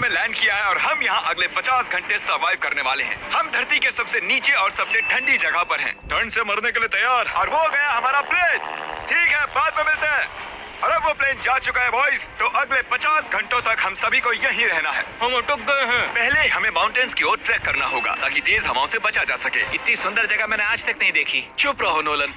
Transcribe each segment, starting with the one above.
में लैंड किया है और हम यहाँ अगले 50 घंटे सर्वाइव करने वाले हैं। हम धरती के सबसे नीचे और सबसे ठंडी जगह पर हैं। ठंड से मरने के लिए तैयार। और वो गया हमारा प्लेन। ठीक है, बाद में मिलते हैं। और अब वो प्लेन जा चुका है बॉयज। तो अगले 50 घंटों तक हम सभी को यहीं रहना है। हम अटक गए हैं। पहले हमें माउंटेन्स की ओर ट्रैक करना होगा ताकि तेज हवाओं से बचा जा सके। इतनी सुंदर जगह मैंने आज तक नहीं देखी। चुप रहो नोलन।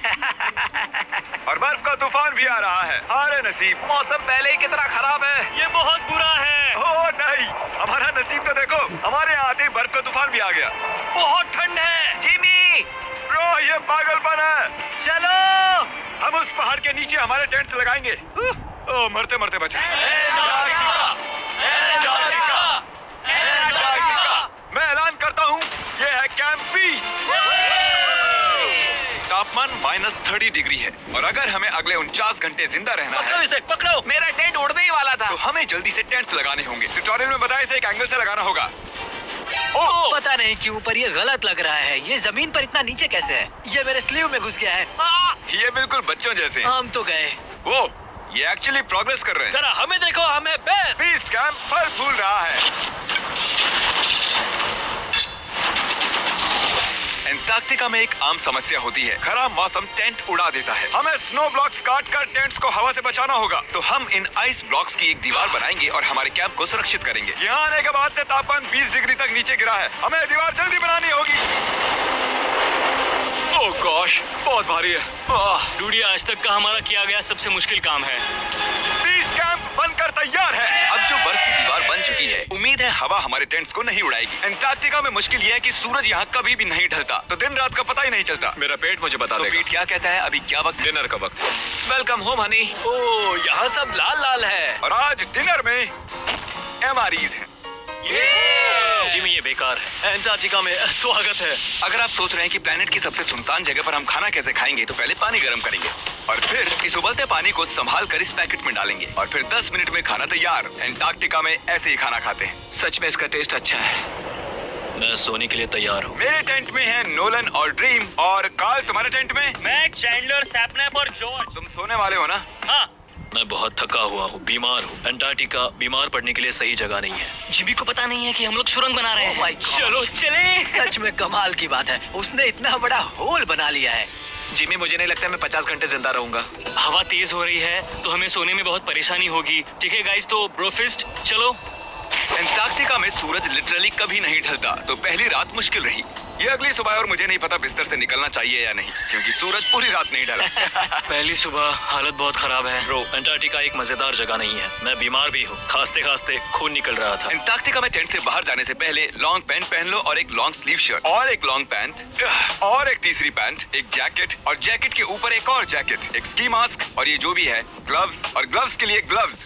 और बर्फ का तूफान भी आ रहा है। अरे नसीब, मौसम पहले ही कितना खराब है। ये बहुत बुरा है। ओह नहीं, हमारा नसीब तो देखो, हमारे यहाँ आते ही बर्फ का तूफान भी आ गया। बहुत ठंड है। जिमी, ब्रो ये पागलपन है। चलो। हम उस पहाड़ के नीचे हमारे टेंट्स लगाएंगे। ओह मरते मरते बचे। मैं ऐलान करता हूँ, ये है कैंप बीस्ट। तापमान -30 डिग्री है और अगर हमें अगले 49 घंटे जिंदा रहना है, इसे पकड़ो। मेरा टेंट उड़ने ही वाला था। तो हमें जल्दी से टेंट्स लगाने होंगे। ट्यूटोरियल में बताया इसे एक एंगल से लगाना होगा। पता नहीं क्यों पर ये गलत लग रहा है। ये जमीन पर इतना नीचे कैसे है? ये मेरे स्लीव में घुस गया है। ये बिल्कुल बच्चों जैसे हैं। हम तो गए। वो ये एक्चुअली प्रोग्रेस कर रहे हैं। जरा हमें देखो, हमें बेस्ट। बीस्ट कैंप फल फूल रहा है। एंटार्क्टिका में एक आम समस्या होती है, खराब मौसम टेंट उड़ा देता है। हमें स्नो ब्लॉक्स काट कर टेंट्स को हवा से बचाना होगा। तो हम इन आइस ब्लॉक्स की एक दीवार बनाएंगे और हमारे कैंप को सुरक्षित करेंगे। यहाँ आने के बाद से तापमान 20 डिग्री तक नीचे गिरा है। हमें दीवार जल्दी बनानी होगी। ओह गॉश, बहुत भारी है। डूडी, आज तक का हमारा किया गया सबसे मुश्किल काम है। बीस्ट कैंप बनकर तैयार है। अब जो बर्फ की दीवार बन चुकी है, उम्मीद है हवा हमारे टेंट्स को नहीं उड़ाएगी। एंटार्क्टिका में मुश्किल यह है कि सूरज यहाँ कभी भी नहीं ढलता, तो दिन रात का पता ही नहीं चलता। मेरा पेट मुझे बता देगा। तो पीट क्या कहता है? अभी क्या वक्त? डिनर का वक्त। Welcome home Honey. ओह, यहाँ सब लाल लाल है। और आज डिनर में MREs हैं। जिमी, ये बेकार है। एंटार्क्टिका में स्वागत है। अगर आप सोच रहे हैं कि प्लेनेट की सबसे सुनसान जगह पर हम खाना कैसे खाएंगे, तो पहले पानी गर्म करेंगे और फिर इस उबलते पानी को संभाल कर इस पैकेट में डालेंगे और फिर 10 मिनट में खाना तैयार। एंटार्क्टिका में ऐसे ही खाना खाते हैं। सच में इसका टेस्ट अच्छा है। मैं सोने के लिए तैयार हूँ। मेरे टेंट में है नोलन और ड्रीम। और कार्ल, तुम्हारे टेंट में? मैं, चैंडलर, सैपनैप और जॉर्ज। तुम सोने वाले हो ना? हाँ। मैं बहुत थका हुआ हूँ, बीमार हूँ। एंटार्क्टिका बीमार पड़ने के लिए सही जगह नहीं है। जिमी को पता नहीं है कि हम लोग सुरंग बना रहे हैं। चलो चले। सच में कमाल की बात है, उसने इतना बड़ा होल बना लिया है। जिमी, मुझे नहीं लगता मैं 50 घंटे जिंदा रहूंगा। हवा तेज हो रही है तो हमें सोने में बहुत परेशानी होगी। ठीक है गाइस, तो ब्रोफिस्ट चलो। एंटार्क्टिका में सूरज लिटरली कभी नहीं ढलता, तो पहली रात मुश्किल रही। ये अगली सुबह और मुझे नहीं पता बिस्तर से निकलना चाहिए या नहीं, क्योंकि सूरज पूरी रात नहीं ढला। पहली सुबह हालत बहुत खराब है। ब्रो, एंटार्क्टिका एक मजेदार जगह नहीं है। मैं बीमार भी हूँ, खांसते खांसते खून निकल रहा था। एंटार्क्टिका में टेंट से बाहर जाने से पहले लॉन्ग पैंट पहन लो और एक लॉन्ग स्लीव शर्ट और एक लॉन्ग पैंट और एक तीसरी पैंट, एक जैकेट और जैकेट के ऊपर एक और जैकेट, एक स्की मास्क और ये जो भी है ग्लव्स और ग्लव्स के लिए ग्लव्स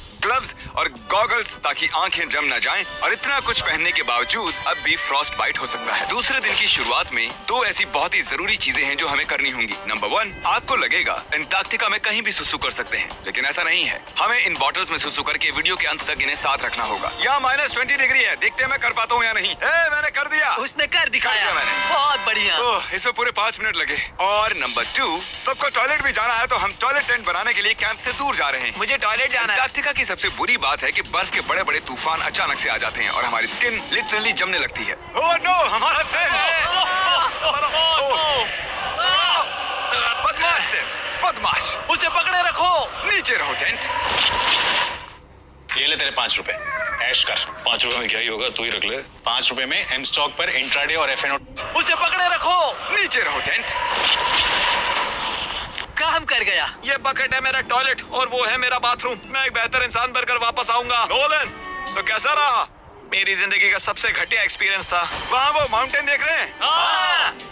और गॉगल्स ताकि आंखें जम न जाएं। और इतना कुछ पहनने के बावजूद अब भी फ्रॉस्ट बाइट हो सकता है। दूसरे दिन की शुरुआत में 2 ऐसी बहुत ही जरूरी चीजें हैं जो हमें करनी होंगी। नंबर 1, आपको लगेगा एंटार्क्टिका में कहीं भी सुसु कर सकते हैं, लेकिन ऐसा नहीं है। हमें इन बॉटल्स में सुसु करके वीडियो के अंत तक इन्हें साथ रखना होगा। यहाँ -20 डिग्री है, देखते हैं मैं कर पाता हूँ या नहीं। मैंने कर दिया। उसने कर दिखाया। मैंने। बहुत बढ़िया। इसमें पूरे 5 मिनट लगे। और नंबर 2, सबको टॉयलेट भी जाना है, तो हम टॉयलेट टेंट बनाने के लिए कैंप से दूर जा रहे हैं। मुझे टॉयलेट जाना है। एंटार्क्टिका की सबसे बुरी बात है कि बर्फ के बड़े बड़े तूफान अचानक से आ जाते हैं और हमारी स्किन लिटरली जमने लगती है। ओह नो, हमारा टेंट! बदमाश टेंट, बदमाश! उसे पकड़े रखो। नीचे रहो टेंट। ये ले तेरे 5 रुपए, ऐश कर। 5 रुपए में क्या ही होगा, तू ही रख ले। 5 रुपए में एम स्टॉक पर इंट्राडे और FNO। उसे पकड़े रखो। नीचे रहो टेंट। काम कर गया। ये बकेट है मेरा टॉयलेट और वो है मेरा बाथरूम। मैं एक बेहतर इंसान बनकर वापस आऊंगा। नोलन, तो कैसा रहा? मेरी जिंदगी का सबसे घटिया एक्सपीरियंस था। वहाँ वो माउंटेन देख रहे हैं?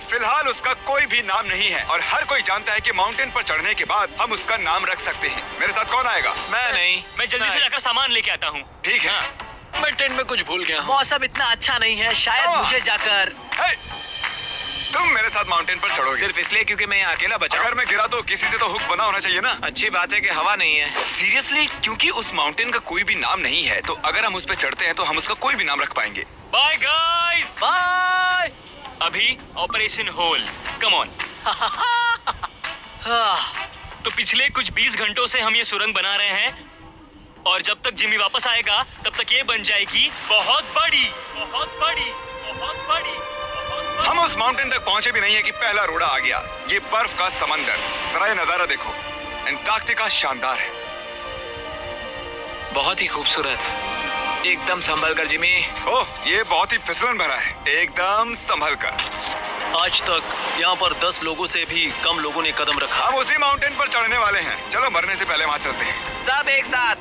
फिलहाल उसका कोई भी नाम नहीं है और हर कोई जानता है कि माउंटेन पर चढ़ने के बाद हम उसका नाम रख सकते हैं। मेरे साथ कौन आएगा? मैं नहीं। मैं जल्दी से जाकर सामान लेके आता हूँ। ठीक है। मैं टेंट में कुछ भूल गया हूँ। मौसम इतना अच्छा नहीं है, शायद मुझे जाकर। हे, तुम मेरे साथ माउंटेन पर चढ़ोगे सिर्फ इसलिए क्योंकि मैं यहाँ अकेला बचा। अगर मैं गिरा तो किसी से तो हुक बना होना चाहिए ना। अच्छी बात है कि हवा नहीं है। सीरियसली, क्योंकि उस माउंटेन का कोई भी नाम नहीं है, तो अगर हम उस पर चढ़ते हैं तो हम उसका कोई भी नाम रख पाएंगे। Bye guys, bye. अभी ऑपरेशन होल, कम ऑन। तो पिछले कुछ 20 घंटों से हम ये सुरंग बना रहे हैं और जब तक जिमी वापस आएगा तब तक ये बन जाएगी बहुत बड़ी, बहुत बड़ी, बहुत बड़ी, बहुत बड़ी। हम उस माउंटेन तक पहुंचे भी नहीं है कि पहला रोड़ा आ गया। ये बर्फ का समंदर, जरा ये नजारा देखो। एंटार्क्टिका शानदार है। बहुत ही खूबसूरत। एकदम संभल कर जिमी। ओह, ये बहुत ही फिसलन भरा है। एकदम संभल कर। आज तक यहाँ पर 10 लोगों से भी कम लोगों ने कदम रखा। हम उसी माउंटेन पर चढ़ने वाले हैं। चलो मरने से पहले वहां चलते हैं। सब एक साथ।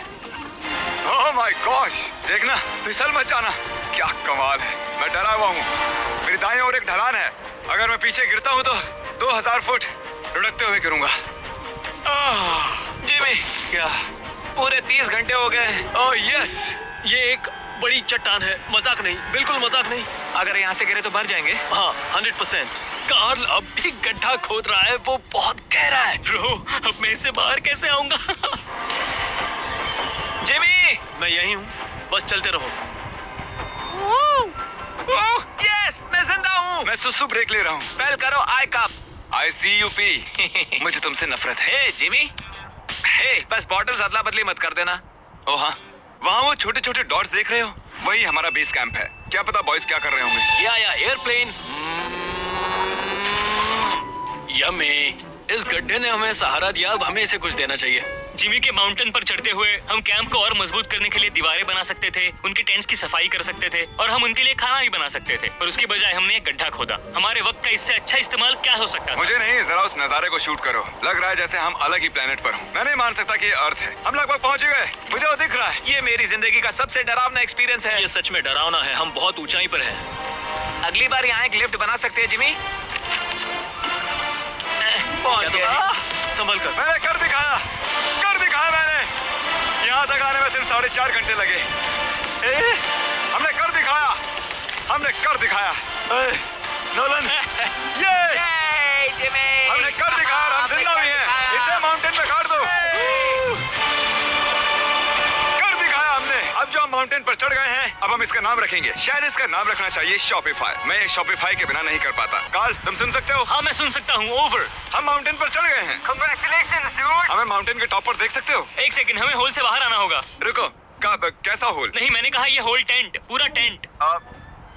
ओह माय गॉश, देखना, फिसल मत जाना। क्या कमाल है। मैं डरा हुआ हूँ। मेरी दाएं ओर एक ढलान है। अगर मैं पीछे गिरता हूँ तो 2000 फुट लुढ़कते हुए गिरूंगा। जिमी, क्या? पूरे 30 घंटे हो गए। Oh yes. ये एक बड़ी चट्टान है, मजाक नहीं, बिल्कुल मजाक नहीं। अगर यहाँ से गिरे तो मर जाएंगे। हाँ, 100%। कार्ल अब भी गड्ढा खोद रहा है, वो बहुत गहरा है। ब्रो, अब मैं इससे बाहर कैसे आऊंगा? जिमी, मैं यही हूँ, बस चलते रहो। यस, मैं जिंदा हूँ। मैं सुसु ब्रेक ले रहा हूँ। स्पेल करो आई कप। ICUP। मुझे तुमसे नफरत है। हे जिमी, हे, बस बॉटल्स अदला बदली मत कर देना। ओह हाँ, वहाँ वो छोटे छोटे डॉट्स देख रहे हो? वही हमारा बेस कैंप है। क्या पता बॉयज क्या कर रहे होंगे। या एयरप्लेन। यम्मी, इस गड्ढे ने हमें सहारा दिया, अब हमें इसे कुछ देना चाहिए। जिमी के माउंटेन पर चढ़ते हुए हम कैंप को और मजबूत करने के लिए दीवारें बना सकते थे, उनके टेंट्स की सफाई कर सकते थे और हम उनके लिए खाना भी बना सकते थे। पर उसके बजाय हमने एक गड्ढा खोदा। हमारे वक्त का इससे अच्छा इस्तेमाल क्या हो सकता था? मुझे नहीं, जरा उस नजारे को शूट करो। लग रहा है जैसे हम अलग ही प्लेनेट पर हूँ। मैं नहीं मान सकता कि ये अर्थ है। हम लगभग पहुँच गए। मुझे वो दिख रहा है। ये मेरी जिंदगी का सबसे डरावना एक्सपीरियंस है। ये सच में डरावना है। हम बहुत ऊंचाई पर हैं। अगली बार यहाँ एक लिफ्ट बना सकते हैं जिमी। पहुंच गए। संभल कर। मैंने कर दिखाया मैंने। यहाँ तक आने में सिर्फ 4.5 घंटे लगे। हमने कर दिखाया। नोलन, ये जिमी, हमने कर दिखाया और हम जिंदा भी हैं। इसे माउंटेन पे गाड़ दो। कर दिखाया हमने। अब जो हम माउंटेन पर चढ़ गए हैं, अब हम इसका नाम रखेंगे। शायद इसका नाम रखना चाहिए शॉपिफाई। मैं ये शॉपिफाई के बिना नहीं कर पाता। कार्ल, तुम सुन सकते हो? हाँ, मैं सुन सकता हूँ। ओवर। हम माउंटेन पर चढ़ गए हैं। हमें माउंटेन के टॉप पर देख सकते हो? एक सेकंड, हमें होल से बाहर आना होगा। रुको, कैसा होल? नहीं, मैंने कहा ये होल टेंट, पूरा टेंट।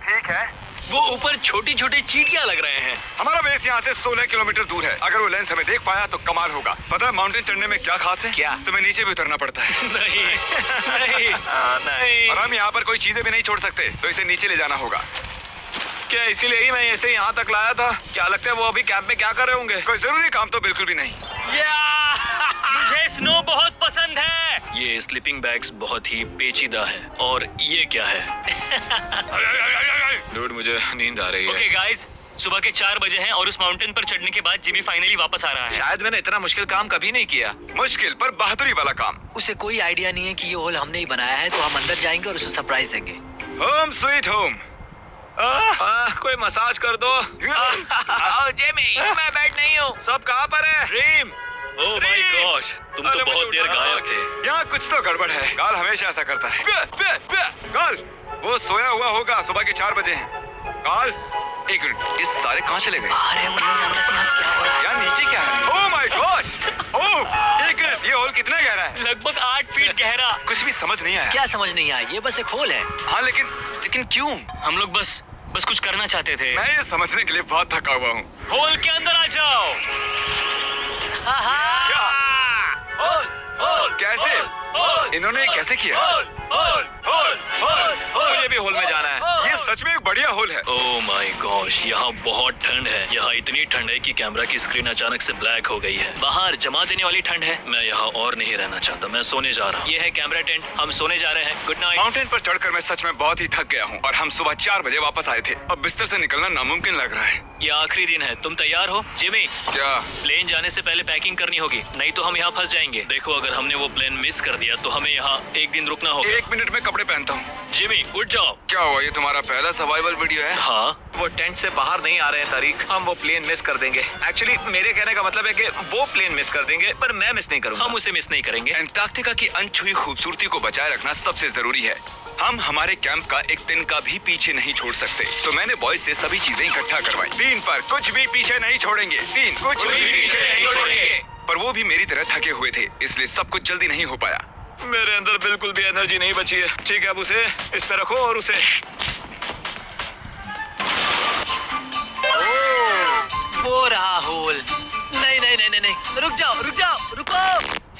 ठीक है। वो ऊपर छोटी छोटी चींटियां लग रहे हैं। हमारा बेस यहाँ से 16 किलोमीटर दूर है। अगर वो लेंस हमें देख पाया तो कमाल होगा। पता है माउंटेन चढ़ने में क्या खास है? क्या? तुम्हें नीचे भी उतरना पड़ता है। नहीं, नहीं, नहीं। और हम यहाँ पर कोई चीजें भी नहीं छोड़ सकते, तो इसे नीचे ले जाना होगा। क्या इसीलिए ही मैं इसे यहाँ तक लाया था? क्या लगता है वो अभी कैंप में क्या कर रहे होंगे? कोई जरूरी काम तो बिल्कुल भी नहीं। मुझे स्नो बहुत पसंद है। ये स्लीपिंग बैग्स बहुत ही पेचीदा है। और ये क्या है? डूड, मुझे नींद आ रही है। ओके गाइस, सुबह के 4 बजे हैं और उस माउंटेन पर चढ़ने के बाद जिमी फाइनली वापस आ रहा है। शायद मैंने इतना मुश्किल काम कभी नहीं किया। मुश्किल पर बहादुरी वाला काम। उसे कोई आइडिया नहीं है कि ये होल हमने ही बनाया है, तो हम अंदर जाएंगे और उसे सरप्राइज देंगे। Home sweet home. कोई मसाज कर दो। जिमी, मैं बैठ नहीं हूँ। सब कहाँ पर है? ड्रीम, ओह माय गॉश, तुम तो बहुत देर गायब थे। यहाँ कुछ तो गड़बड़ है। गाल हमेशा ऐसा करता है। गाल, वो सोया हुआ होगा। सुबह के 4 बजे हैं। गाल, एक मिनट, इस सारे कहाँ चले गए? अरे वो नहीं जानता कि यहाँ क्या हो रहा है। यार नीचे क्या है? Oh my gosh! ओह, एक मिनट, ये होल कितना गहरा है? लगभग 8 फीट गहरा। कुछ भी समझ नहीं आया। क्या समझ नहीं आया? ये बस एक होल है। हाँ, लेकिन क्यों? हम लोग बस कुछ करना चाहते थे। मैं ये समझने के लिए बहुत थका हुआ हूँ। होल के अंदर आ जाओ। क्या? होल, होल, कैसे? होल, इन्होंने ये कैसे किया? मुझे भी होल में जाना है। ये सच में एक बढ़िया होल है। ओह माय गॉश, यहाँ बहुत ठंड है। यहाँ इतनी ठंड है कि कैमरा की स्क्रीन अचानक से ब्लैक हो गई है। बाहर जमा देने वाली ठंड है। मैं यहाँ और नहीं रहना चाहता। मैं सोने जा रहा हूँ। ये है कैमरा टेंट, हम सोने जा रहे हैं। Good night. माउंटेन पर चढ़कर मैं सच में बहुत ही थक गया हूँ और हम सुबह 4 बजे वापस आए थे। अब बिस्तर से निकलना नामुमकिन लग रहा है। ये आखिरी दिन है। तुम तैयार हो? जिमी, क्या? प्लेन जाने से पहले पैकिंग करनी होगी, नहीं तो हम यहाँ फंस जाएंगे। देखो, अगर हमने वो प्लेन मिस कर दिया तो हमें यहाँ एक दिन रुकना होगा। 1 मिनट में कपड़े पहनता हूँ। जिमी, उठ जाओ। क्या हुआ? ये तुम्हारा पहला सर्वाइवल वीडियो है? हाँ, वो टेंट से बाहर नहीं आ रहे हैं तारीख। हम वो प्लेन मिस कर देंगे। एक्चुअली मेरे कहने का मतलब है कि वो प्लेन मिस कर देंगे, पर मैं मिस नहीं करूंगा। हम उसे मिस नहीं करेंगे। एंटार्क्टिका की अनछुई खूबसूरती को बचाए रखना सबसे जरूरी है। हम हमारे कैंप का एक दिन का भी पीछे नहीं छोड़ सकते, तो मैंने बॉयज से सभी चीजें इकट्ठा करवाई। 3 पर कुछ भी पीछे नहीं छोड़ेंगे। 3 कुछ भी पीछे नहीं छोड़ेंगे। पर वो भी मेरी तरह थके हुए थे, इसलिए सब कुछ जल्दी नहीं हो पाया। मेरे अंदर बिल्कुल भी एनर्जी नहीं बची है। ठीक है, अब उसे इस पे रखो और उसे वो रहा होल। नहीं नहीं नहीं नहीं नहीं, रुक जाओ रुक जाओ, रुको।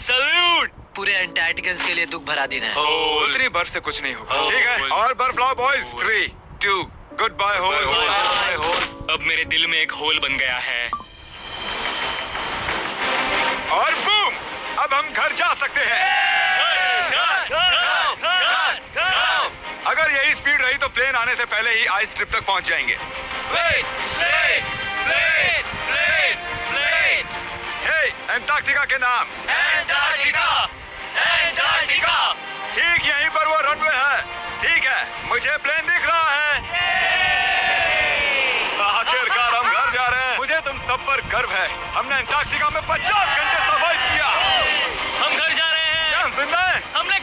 सल्यूट। पूरे एंटार्क्टिकन्स के लिए दुख भरा दिन है। उतनी बर्फ से कुछ नहीं होगा। Oh, ठीक है, होल। और बर्फ लाओ बॉयज। 3, 2, good bye whole. अब मेरे दिल में एक होल बन गया है। और बूम, अब हम घर जा सकते हैं। अगर यही स्पीड रही तो प्लेन आने से पहले ही आइस स्ट्रिप तक पहुंच जाएंगे। हे, एंटार्क्टिका के नाम। ठीक यहीं पर वो रनवे है। ठीक है, मुझे प्लेन दिख रहा है। आखिरकार हम घर जा रहे हैं। मुझे तुम सब पर गर्व है। हमने एंटार्क्टिका में 50 घंटे सर्वाइव किया। हम घर जा रहे हैं। हम जिंदा